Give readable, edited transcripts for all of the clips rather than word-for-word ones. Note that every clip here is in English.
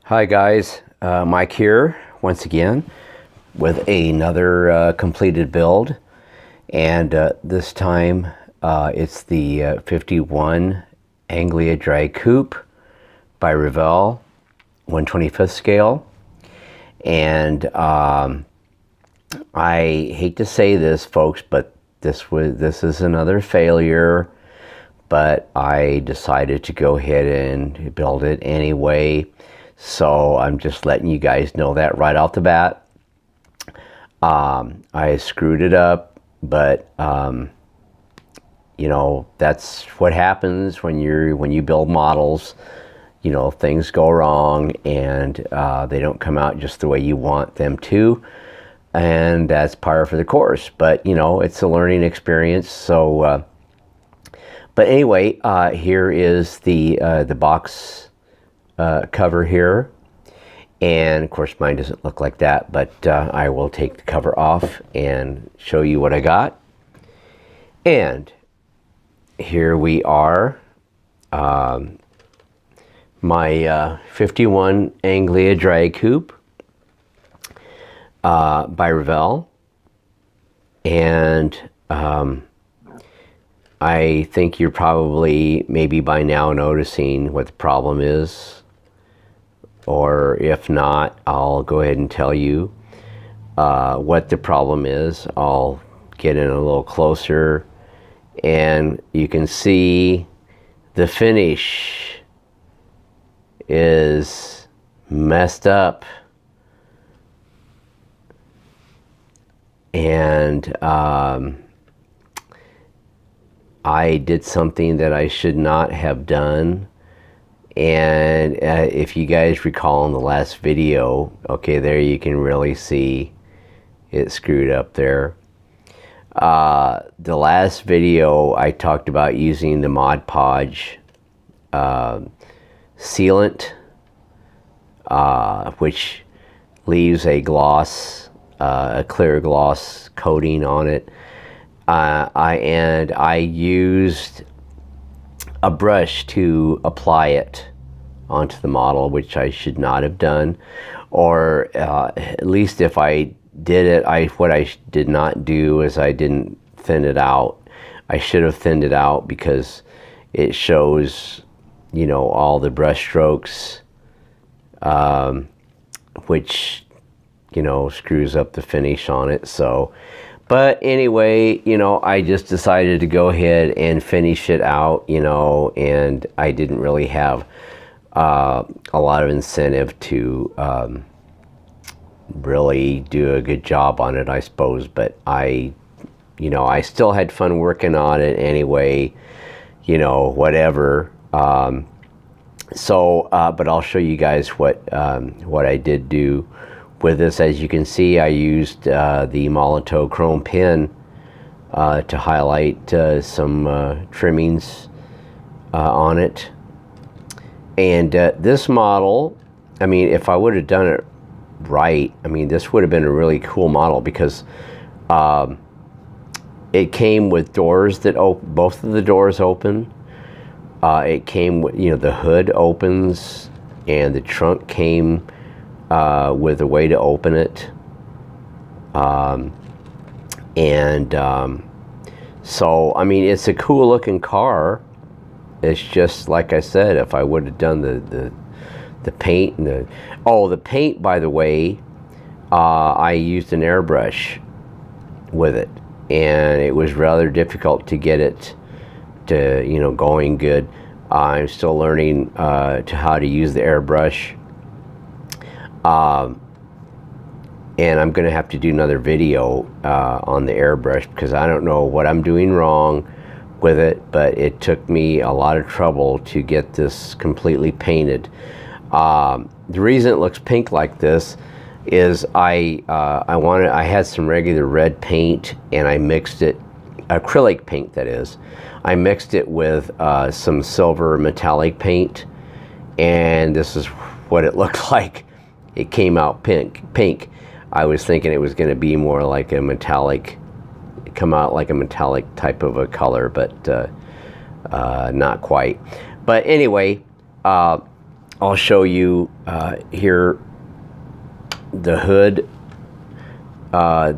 Hi guys, Mike here once again with another completed build, and this time it's the 51 Anglia Drag Coupe by Revell 1/25th scale. And I hate to say this, folks, but this is another failure, but I decided to go ahead and build it anyway. So I'm just letting you guys know that right off the bat. I screwed it up, but you know, that's what happens when you build models. You know, things go wrong, and they don't come out just the way you want them to, and that's par for the course. But you know, it's a learning experience. So, but anyway, here is the box cover here, and of course mine doesn't look like that, but I will take the cover off and show you what I got. And here we are, my 51 Anglia Drag Coupe by Revell. And I think you're probably maybe by now noticing what the problem is, or if not, I'll go ahead and tell you what the problem is. I'll get in a little closer, and you can see the finish is messed up, and I did something that I should not have done. And if you guys recall in the last video, okay, there you can really see it screwed up there. The last video I talked about using the Mod Podge sealant, which leaves a gloss, a clear gloss coating on it. And I used a brush to apply it onto the model, which I should not have done, or at least if I did it, what I did not do is I didn't thin it out. I should have thinned it out, because it shows, you know, all the brush strokes, which, you know, screws up the finish on it. So, but anyway, you know, I just decided to go ahead and finish it out, you know, and I didn't really have a lot of incentive to really do a good job on it, I suppose. But you know, I still had fun working on it anyway, you know, whatever. So, but I'll show you guys what I did do with this. As you can see, I used the Molotow chrome pen to highlight some trimmings on it. And this model, I mean, if I would have done it right, I mean, this would have been a really cool model, because it came with doors that both of the doors open. It came with, you know, the hood opens, and the trunk came with a way to open it. So, I mean, it's a cool looking car. It's just, like I said, if I would have done the paint and the paint, by the way, I used an airbrush with it, and it was rather difficult to get it to, you know, going good. I'm still learning how to use the airbrush. And I'm going to have to do another video on the airbrush, because I don't know what I'm doing wrong with it, but it took me a lot of trouble to get this completely painted. The reason it looks pink like this is I had some regular red paint, and I mixed it, acrylic paint that is. I mixed it with some silver metallic paint, and this is what it looked like. It came out pink. I was thinking it was going to be more like a metallic, come out like a metallic type of a color, but not quite. But anyway, I'll show you here the hood.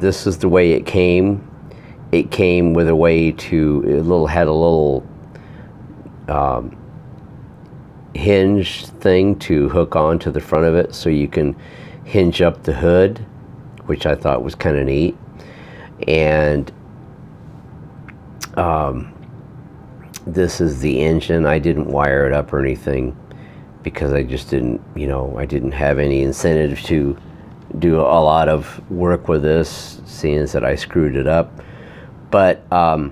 This is the way it came. It came with a way to, had a little hinge thing to hook onto the front of it, so you can hinge up the hood, which I thought was kind of neat. And this is the engine. I didn't wire it up or anything because I just didn't, I didn't have any incentive to do a lot of work with this, seeing as that I screwed it up. But I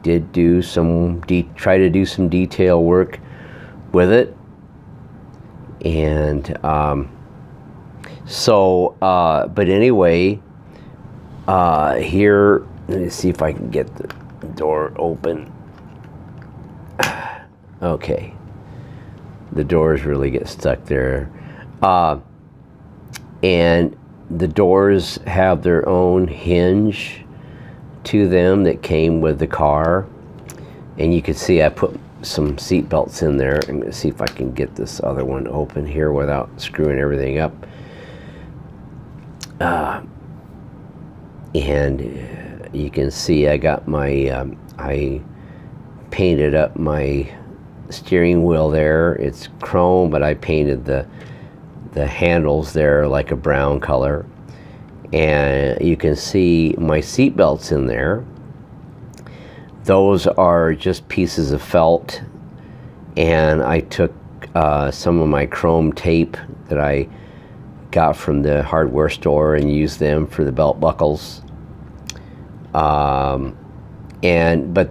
did do some try to do some detail work with it, and but anyway, here, let me see if I can get the door open. Okay, the doors really get stuck there, and the doors have their own hinge to them that came with the car, and you can see I put some seat belts in there. I'm going to see if I can get this other one open here without screwing everything up. And you can see I got my I painted up my steering wheel there. It's chrome, but I painted the handles there like a brown color. And you can see my seat belts in there. Those are just pieces of felt, and I took some of my chrome tape that I got from the hardware store and used them for the belt buckles. But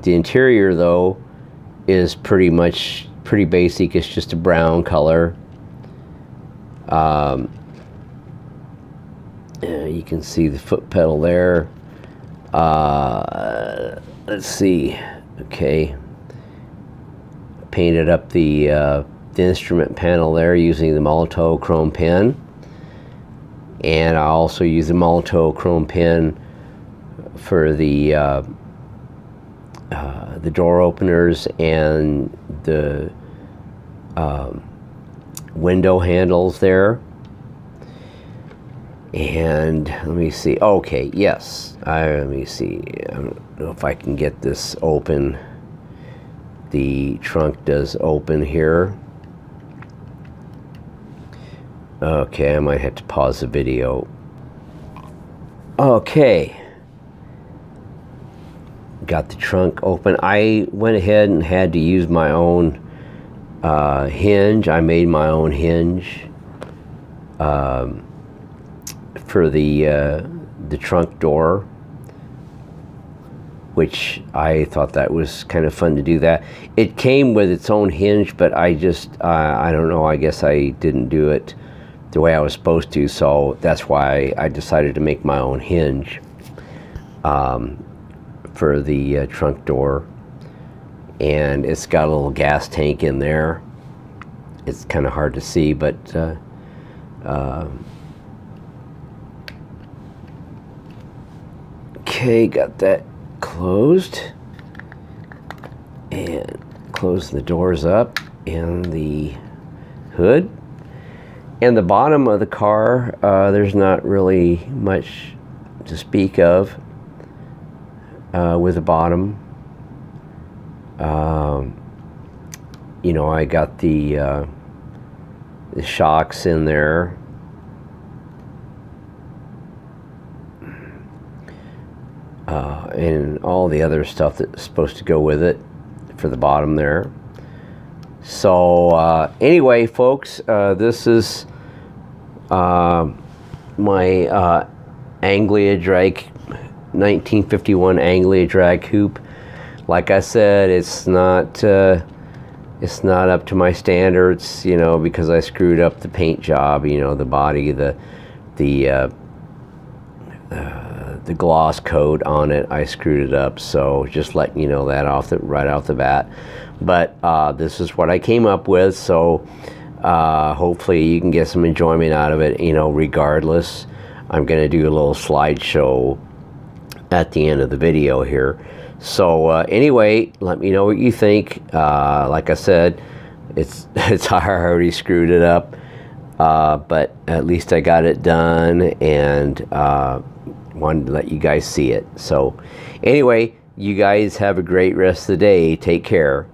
the interior though is pretty basic. It's just a brown color. You can see the foot pedal there. Let's see. Okay, painted up the instrument panel there using the Molotow chrome pen, and I also use the Molotow chrome pen for the door openers and the window handles there. And let me see. Okay, yes. Let me see. I don't know if I can get this open. The trunk does open here. Okay, I might have to pause the video. Okay. Got the trunk open. I went ahead and had to use my own hinge. I made my own hinge for the trunk door, which I thought that was kind of fun to do that. It came with its own hinge, but I just I don't know, I guess I didn't do it the way I was supposed to, so that's why I decided to make my own hinge for the trunk door. And it's got a little gas tank in there. It's kind of hard to see, but okay, got that closed, and close the doors up and the hood. And the bottom of the car, there's not really much to speak of with the bottom. I got the shocks in there. And all the other stuff that's supposed to go with it for the bottom there. So anyway, folks, this is my Anglia drag, 1951 Anglia drag coupe. Like I said, it's not up to my standards, because I screwed up the paint job, the body, the gloss coat on it. I screwed it up, so just letting you know that right off the bat. But this is what I came up with, so hopefully you can get some enjoyment out of it, regardless. I'm going to do a little slideshow at the end of the video here. So anyway, let me know what you think. Like I said, it's I already screwed it up, but at least I got it done, and wanted to let you guys see it. So anyway, you guys have a great rest of the day. Take care.